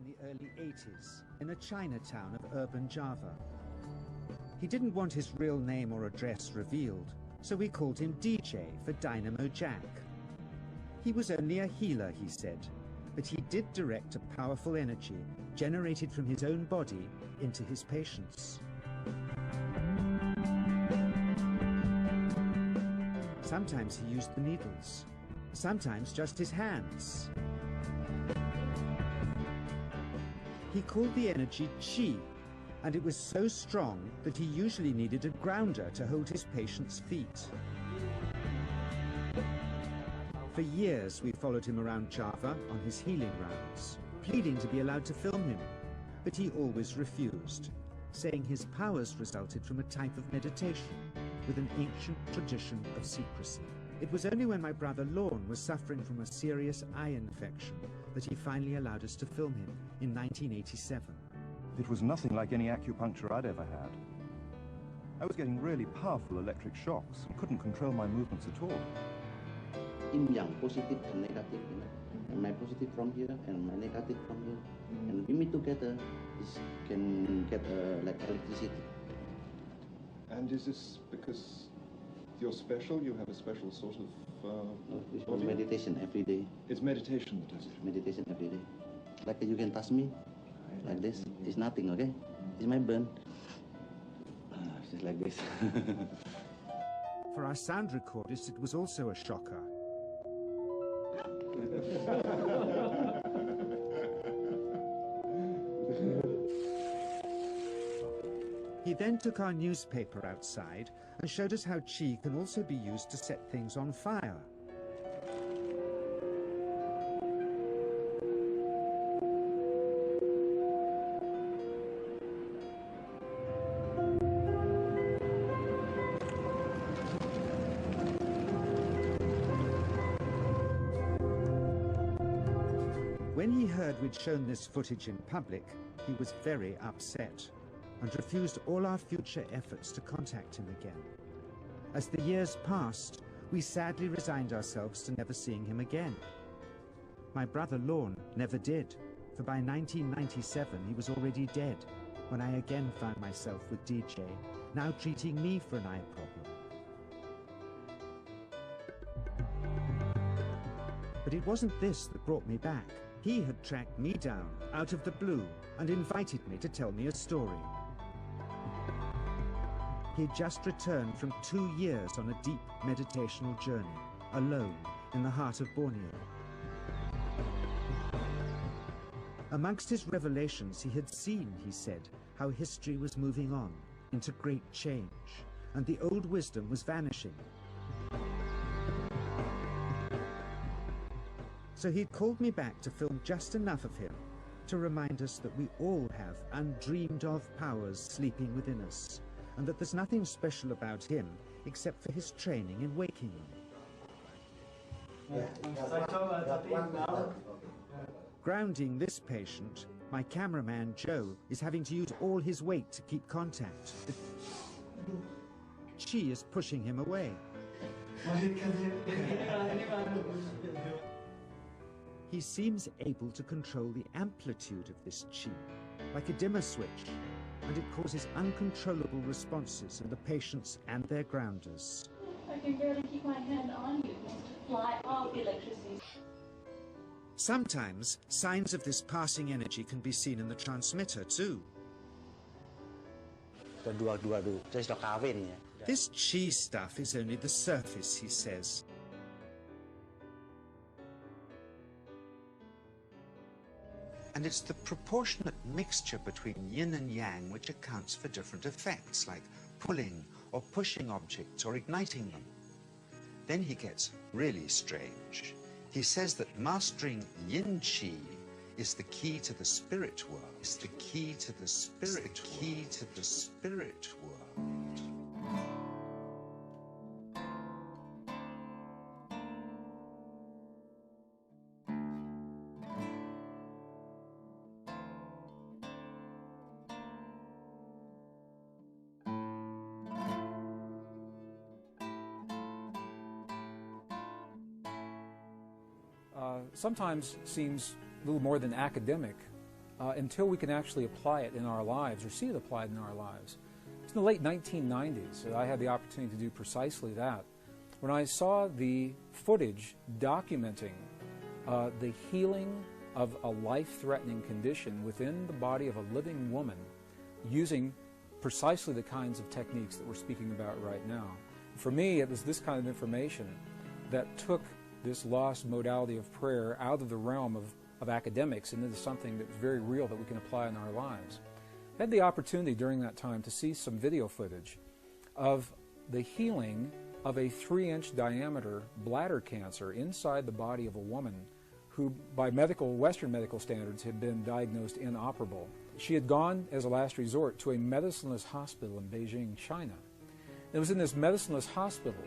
in the early 80s in a Chinatown of urban Java. He didn't want his real name or address revealed, so we called him DJ for Dynamo Jack. He was only a healer, he said, but he did direct a powerful energy generated from his own body into his patients. Sometimes he used the needles, sometimes just his hands. He called the energy Qi, and it was so strong that he usually needed a grounder to hold his patients' feet. For years we followed him around Java on his healing rounds, pleading to be allowed to film him, but he always refused, saying his powers resulted from a type of meditation with an ancient tradition of secrecy. It was only when my brother Lorne was suffering from a serious eye infection that he finally allowed us to film him in 1987. It was nothing like any acupuncture I'd ever had. I was getting really powerful electric shocks and couldn't control my movements at all. Yin yang, positive and negative, you know. And my positive from here and my negative from here. And we meet together, this can get like electricity. And is this because you're special? You have a special sort of no, it's meditation every day. It's meditation that does it? Meditation every day. Like you can touch me, like this. It's nothing, okay? It's my burn. Just like this. For our sound recordist, it was also a shocker. He then took our newspaper outside and showed us how Qi can also be used to set things on fire. When he heard we'd shown this footage in public, he was very upset and refused all our future efforts to contact him again. As the years passed, we sadly resigned ourselves to never seeing him again. My brother Lorne never did, for by 1997 he was already dead, when I again found myself with DJ, now treating me for an eye problem. But it wasn't this that brought me back. He had tracked me down out of the blue and invited me to tell me a story. He had just returned from 2 years on a deep meditational journey, alone in the heart of Borneo. Amongst his revelations, he had seen, he said, how history was moving on into great change, and the old wisdom was vanishing. So he'd called me back to film just enough of him to remind us that we all have undreamed of powers sleeping within us, and that there's nothing special about him except for his training in waking them. Grounding this patient, my cameraman Joe is having to use all his weight to keep contact. Qi is pushing him away. He seems able to control the amplitude of this Qi, like a dimmer switch, and it causes uncontrollable responses in the patients and their grounders. I can barely keep my hand on you. Fly off electricity. Sometimes signs of this passing energy can be seen in the transmitter too. This Qi stuff is only the surface, he says. And it's the proportionate mixture between yin and yang which accounts for different effects, like pulling or pushing objects or igniting them. Then he gets really strange. He says that mastering yin qi is the key to the spirit world. It's the key to the spirit world. Key to the spirit world. Sometimes seems a little more than academic until we can actually apply it in our lives or see it applied in our lives. It's in the late 1990s that I had the opportunity to do precisely that, when I saw the footage documenting the healing of a life-threatening condition within the body of a living woman using precisely the kinds of techniques that we're speaking about right now. For me, it was this kind of information that took this lost modality of prayer out of the realm of academics and into something that was very real that we can apply in our lives. I had the opportunity during that time to see some video footage of the healing of a 3-inch diameter bladder cancer inside the body of a woman who, by Western medical standards, had been diagnosed inoperable. She had gone, as a last resort, to a medicineless hospital in Beijing, China. It was in this medicineless hospital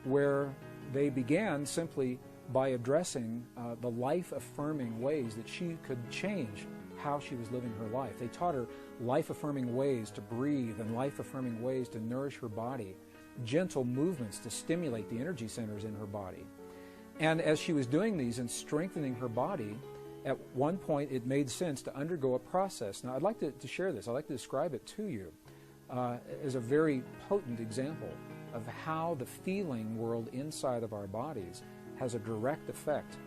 where they began simply by addressing the life-affirming ways that she could change how she was living her life. They taught her life-affirming ways to breathe and life-affirming ways to nourish her body, gentle movements to stimulate the energy centers in her body. And as she was doing these and strengthening her body, at one point it made sense to undergo a process. Now I'd like to share this. I'd like to describe it to you as a very potent example of how the feeling world inside of our bodies has a direct effect,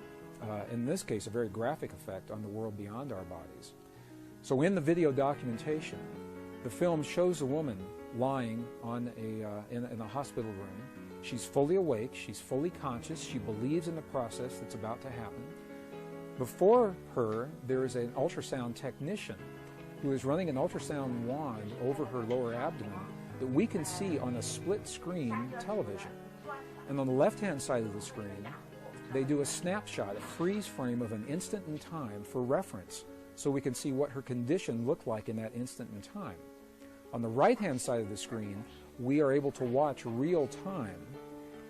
in this case a very graphic effect, on the world beyond our bodies. So in the video documentation, the film shows a woman lying on in a hospital room. She's fully awake, she's fully conscious, she believes in the process that's about to happen. Before her, there is an ultrasound technician who is running an ultrasound wand over her lower abdomen that we can see on a split-screen television. And on the left-hand side of the screen, they do a snapshot, a freeze frame of an instant in time for reference, so we can see what her condition looked like in that instant in time. On the right-hand side of the screen, we are able to watch real time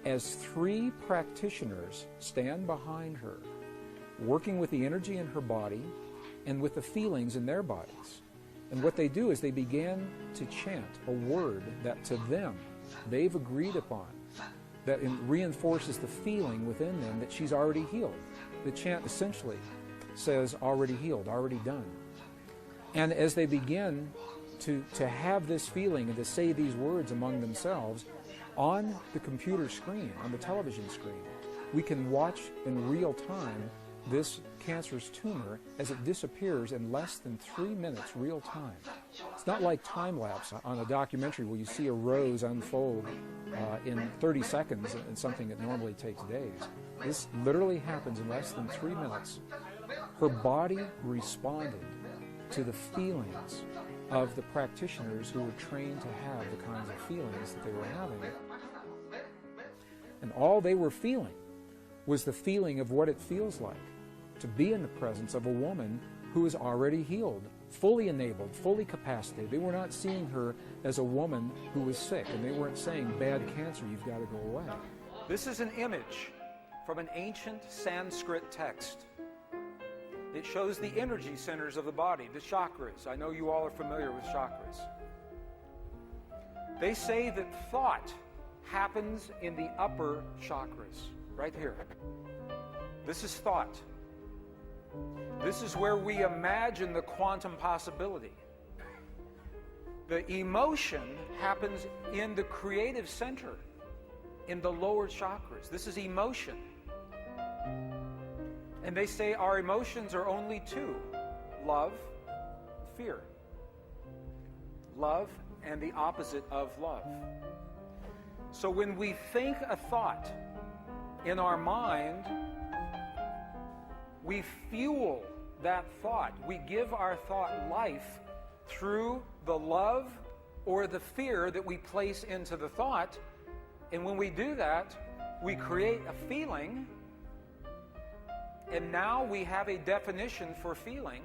as 3 practitioners stand behind her, working with the energy in her body and with the feelings in their bodies. And what they do is they begin to chant a word that to them they've agreed upon, that reinforces the feeling within them that she's already healed. The chant essentially says, already healed, already done. And as they begin to have this feeling and to say these words among themselves, on the computer screen, on the television screen, we can watch in real time this cancerous tumor as it disappears in less than 3 minutes real time. It's not like time-lapse on a documentary where you see a rose unfold in 30 seconds in something that normally takes days. This literally happens in less than 3 minutes. Her body responded to the feelings of the practitioners who were trained to have the kinds of feelings that they were having. And all they were feeling was the feeling of what it feels like to be in the presence of a woman who is already healed, fully enabled, fully capacitated. They were not seeing her as a woman who was sick, and they weren't saying, bad cancer, you've got to go away. This is an image from an ancient Sanskrit text. It shows the energy centers of the body, the chakras. I know you all are familiar with chakras. They say that thought happens in the upper chakras, right here. This is thought. This is where we imagine the quantum possibility. The emotion happens in the creative center, in the lower chakras. This is emotion. And they say our emotions are only 2, love, fear. Love and the opposite of love. So when we think a thought in our mind, we fuel that thought. We give our thought life through the love or the fear that we place into the thought. And when we do that, we create a feeling. And now we have a definition for feeling.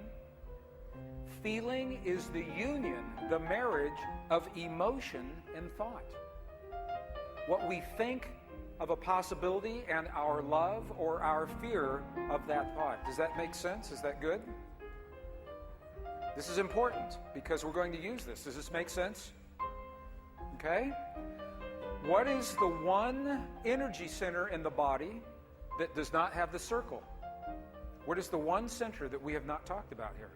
Feeling is the union, the marriage of emotion and thought. What we think of a possibility and our love or our fear of that thought. Does that make sense? Is that good? This is important because we're going to use this. Does this make sense? Okay? What is the one energy center in the body that does not have the circle? What is the one center that we have not talked about here?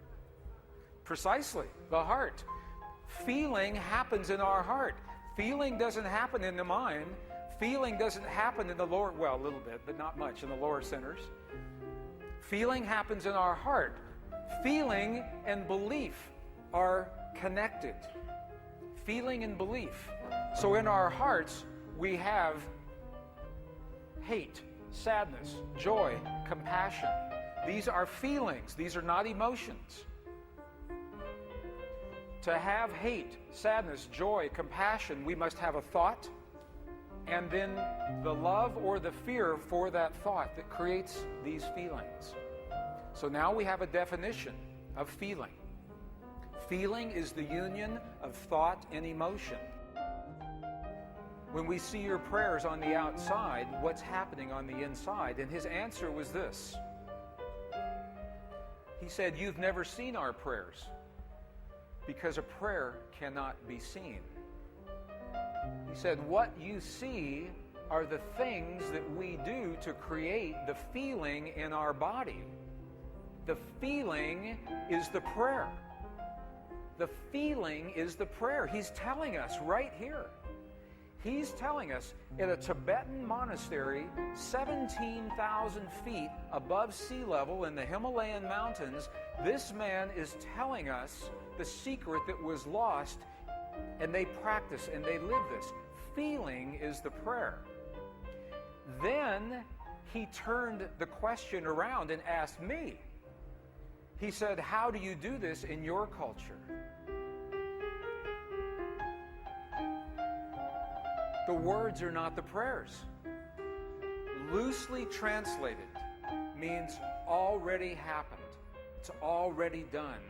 Precisely, the heart. Feeling happens in our heart. Feeling doesn't happen in the mind. Feeling doesn't happen in the lower, well, a little bit, but not much in the lower centers. Feeling happens in our heart. Feeling and belief are connected. Feeling and belief. So in our hearts, we have hate, sadness, joy, compassion. These are feelings. These are not emotions. To have hate, sadness, joy, compassion, we must have a thought, and then the love or the fear for that thought that creates these feelings. So now we have a definition of feeling. Feeling is the union of thought and emotion. When we see your prayers on the outside, what's happening on the inside? And his answer was this. He said, you've never seen our prayers, because a prayer cannot be seen. He said, what you see are the things that we do to create the feeling in our body. The feeling is the prayer. The feeling is the prayer. He's telling us right here. He's telling us in a Tibetan monastery 17,000 feet above sea level in the Himalayan mountains, this man is telling us the secret that was lost, and they practice and they live this. Feeling is the prayer. Then he turned the question around and asked me. He said, how do you do this in your culture? The words are not the prayers. Loosely translated means already happened. It's already done.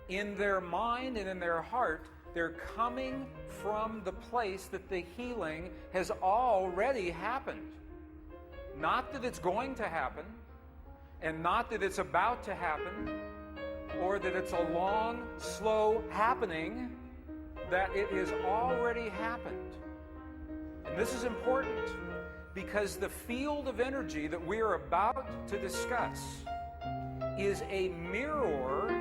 In their mind and in their heart, they're coming from the place that the healing has already happened. Not that it's going to happen, and not that it's about to happen, or that it's a long, slow happening, that it has already happened. And this is important because the field of energy that we are about to discuss is a mirror.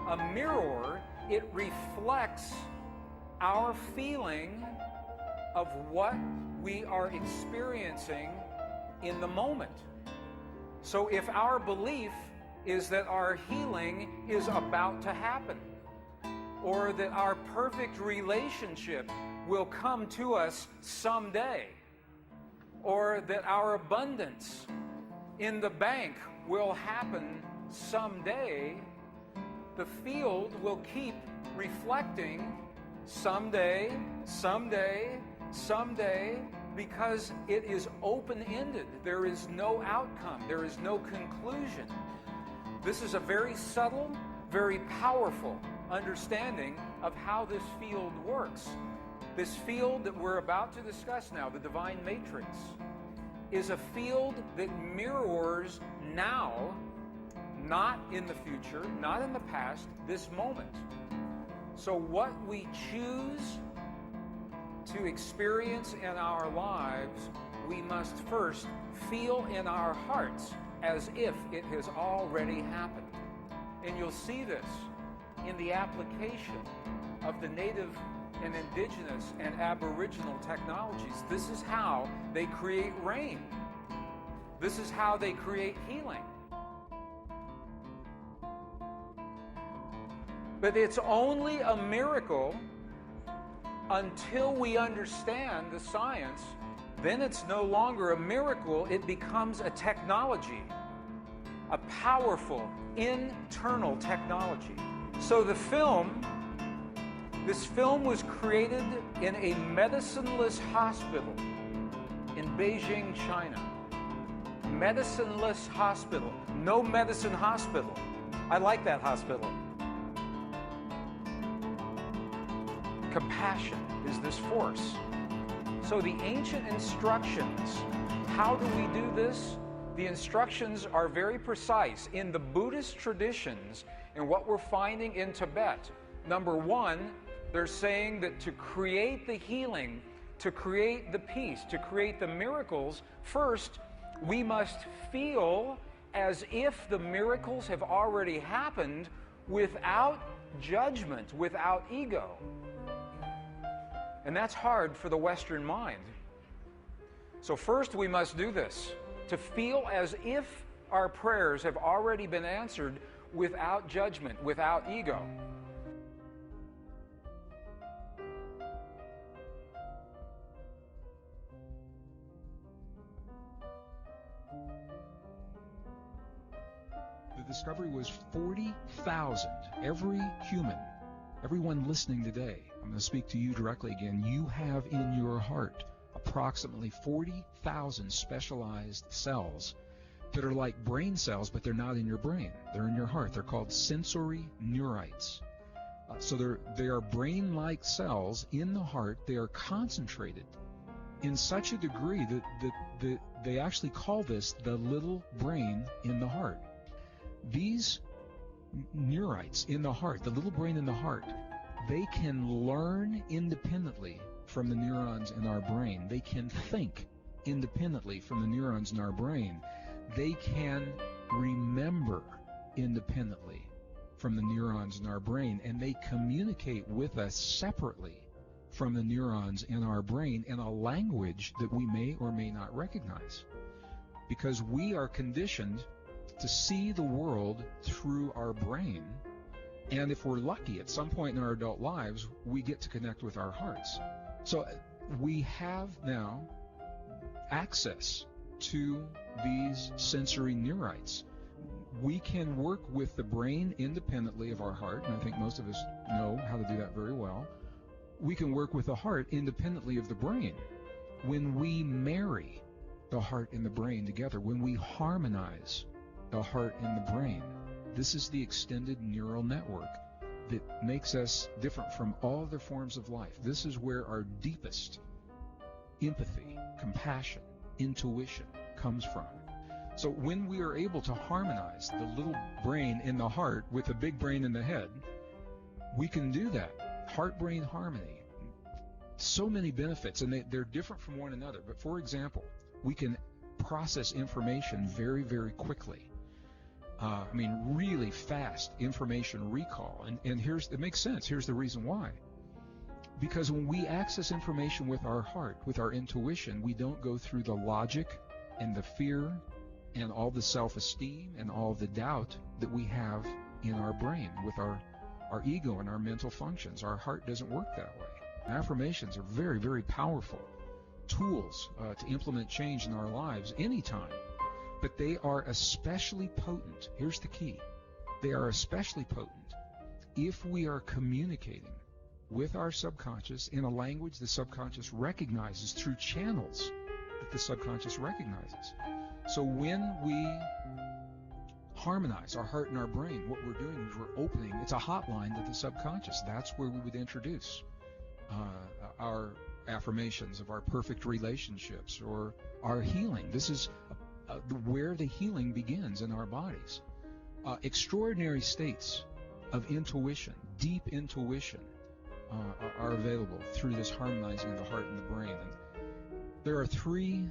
A mirror, it reflects our feeling of what we are experiencing in the moment. So if our belief is that our healing is about to happen, or that our perfect relationship will come to us someday, or that our abundance in the bank will happen someday, the field will keep reflecting someday, someday, someday, because it is open-ended. There is no outcome. There is no conclusion. This is a very subtle, very powerful understanding of how this field works. This field that we're about to discuss now, the divine matrix, is a field that mirrors now, not in the future, not in the past, this moment. So what we choose to experience in our lives, we must first feel in our hearts as if it has already happened. And you'll see this in the application of the native and indigenous and aboriginal technologies. This is how they create rain. This is how they create healing. But it's only a miracle until we understand the science. Then it's no longer a miracle, it becomes a technology, a powerful internal technology. So this film was created in a medicineless hospital in Beijing, China. Medicineless hospital, no medicine hospital. I like that hospital. Compassion is this force. So the ancient instructions, how do we do this? The instructions are very precise. In the Buddhist traditions, and what we're finding in Tibet, number one, they're saying that to create the healing, to create the peace, to create the miracles, first, we must feel as if the miracles have already happened without judgment without ego. And that's hard for the Western mind. So first we must do this, to feel as if our prayers have already been answered without judgment, without ego. The discovery was 40,000. Every human, everyone listening today, I'm going to speak to you directly again, you have in your heart approximately 40,000 specialized cells that are like brain cells, but they're not in your brain. They're in your heart. They're called sensory neurites. So they are brain-like cells in the heart. They are concentrated in such a degree that they actually call this the little brain in the heart. These neurites in the heart, the little brain in the heart, they can learn independently from the neurons in our brain. They can think independently from the neurons in our brain. They can remember independently from the neurons in our brain, and they communicate with us separately from the neurons in our brain in a language that we may or may not recognize, because we are conditioned to see the world through our brain, and if we're lucky, at some point in our adult lives, we get to connect with our hearts. So we have now access to these sensory neurites. We can work with the brain independently of our heart, and I think most of us know how to do that very well. We can work with the heart independently of the brain. When we marry the heart and the brain together, when we harmonize the heart and the brain, this is the extended neural network that makes us different from all other forms of life. This is where our deepest empathy, compassion, intuition comes from. So when we are able to harmonize the little brain in the heart with the big brain in the head, we can do that. Heart-brain harmony. So many benefits, and they're different from one another. But for example, we can process information very, very quickly. Really fast information recall. And it makes sense. Here's the reason why. Because when we access information with our heart, with our intuition, we don't go through the logic and the fear and all the self-esteem and all the doubt that we have in our brain with our ego and our mental functions. Our heart doesn't work that way. Affirmations are very, very powerful tools to implement change in our lives anytime. But they are especially potent. Here's the key. They are especially potent if we are communicating with our subconscious in a language the subconscious recognizes through channels that the subconscious recognizes. So when we harmonize our heart and our brain, what we're doing is we're opening, it's a hotline to the subconscious. That's where we would introduce our affirmations of our perfect relationships or our healing. This is where the healing begins in our bodies. Extraordinary states of intuition, deep intuition, are available through this harmonizing of the heart and the brain. And there are three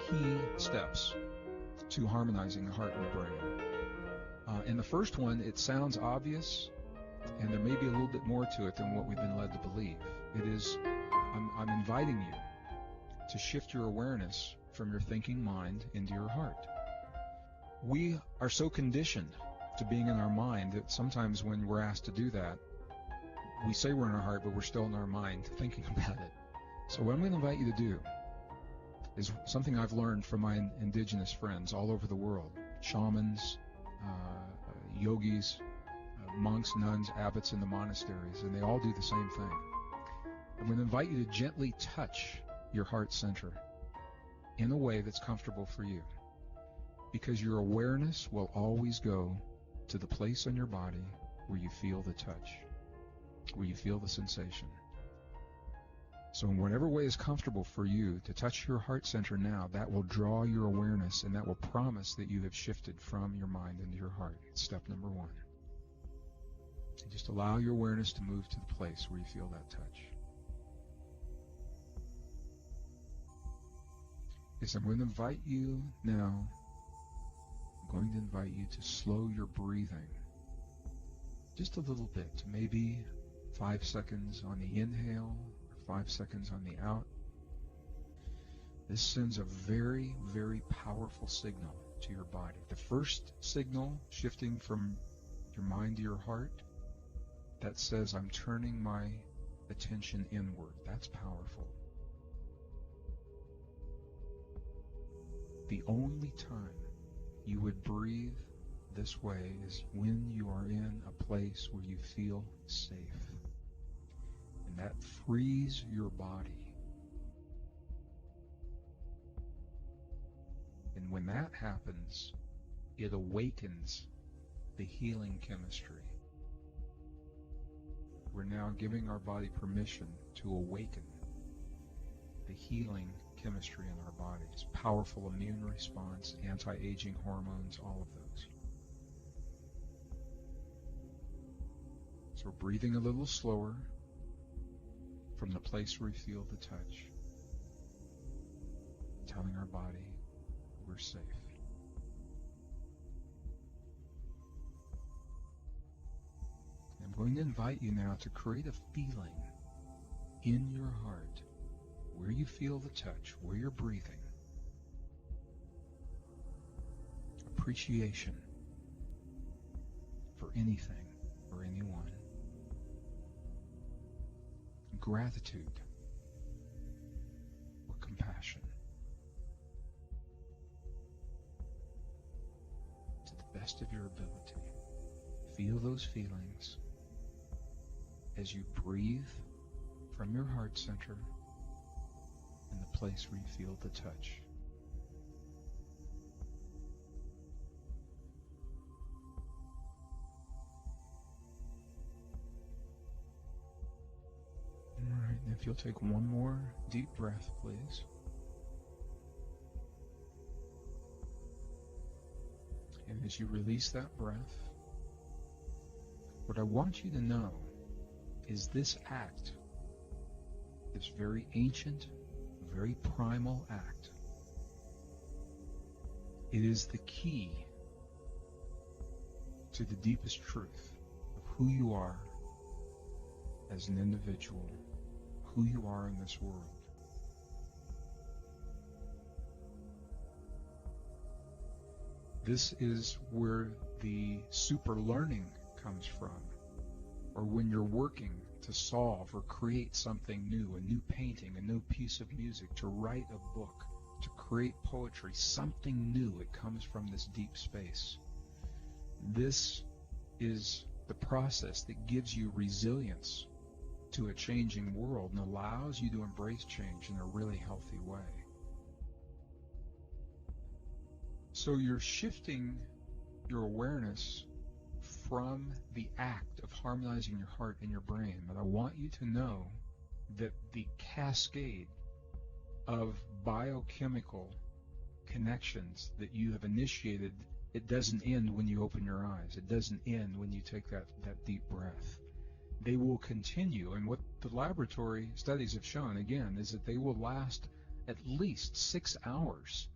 key steps to harmonizing the heart and the brain. And the first one, it sounds obvious, and there may be a little bit more to it than what we've been led to believe. It is, I'm inviting you to shift your awareness from your thinking mind into your heart. We are so conditioned to being in our mind that sometimes when we're asked to do that, we say we're in our heart, but we're still in our mind thinking about it. So what I'm going to invite you to do is something I've learned from my indigenous friends all over the world, shamans, yogis, monks, nuns, abbots in the monasteries, and they all do the same thing. I'm going to invite you to gently touch your heart center in a way that's comfortable for you, because your awareness will always go to the place on your body where you feel the touch, where you feel the sensation. So in whatever way is comfortable for you to touch your heart center now, that will draw your awareness, and that will promise that you have shifted from your mind into your heart. It's step number one. And just allow your awareness to move to the place where you feel that touch. Yes, I'm going to invite you now, I'm going to invite you to slow your breathing Just a little bit, maybe 5 seconds on the inhale, or 5 seconds on the out. This sends a very, very powerful signal to your body. The first signal, shifting from your mind to your heart, that says, I'm turning my attention inward. That's powerful. The only time you would breathe this way is when you are in a place where you feel safe. And that frees your body. And when that happens, it awakens the healing chemistry. We're now giving our body permission to awaken the healing chemistry in our bodies. Powerful immune response, anti-aging hormones, all of those. So we're breathing a little slower from the place where we feel the touch, telling our body we're safe. I'm going to invite you now to create a feeling in your heart where you feel the touch, where you're breathing. Appreciation for anything or anyone. Gratitude or compassion. To the best of your ability, feel those feelings as you breathe from your heart center in the place where you feel the touch. All right, and if you'll take one more deep breath, please. And as you release that breath, what I want you to know is this act, this very ancient, very primal act, it is the key to the deepest truth of who you are as an individual, who you are in this world. This is where the super learning comes from, or when you're working to solve or create something new, a new painting, a new piece of music, to write a book, to create poetry, something new, it comes from this deep space. This is the process that gives you resilience to a changing world and allows you to embrace change in a really healthy way. So you're shifting your awareness from the act of harmonizing your heart and your brain, but I want you to know that the cascade of biochemical connections that you have initiated, it doesn't end when you open your eyes. It doesn't end when you take that deep breath. They will continue, and what the laboratory studies have shown, again, is that they will last at least 6 hours.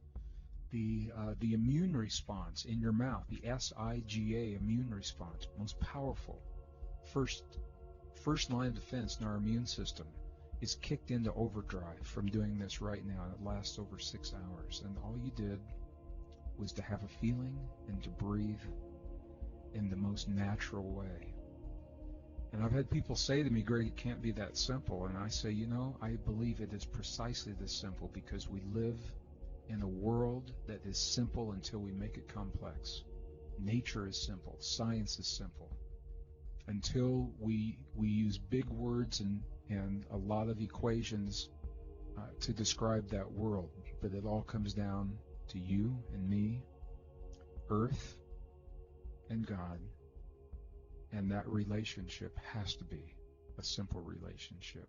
The immune response in your mouth, the SIGA immune response, most powerful, first line of defense in our immune system, is kicked into overdrive from doing this right now, and it lasts over 6 hours. And all you did was to have a feeling and to breathe in the most natural way. And I've had people say to me, Greg, it can't be that simple. And I say, I believe it is precisely this simple, because we live in a world that is simple until we make it complex. Nature is simple. Science is simple. Until we use big words and a lot of equations to describe that world. But it all comes down to you and me, Earth and God. And that relationship has to be a simple relationship.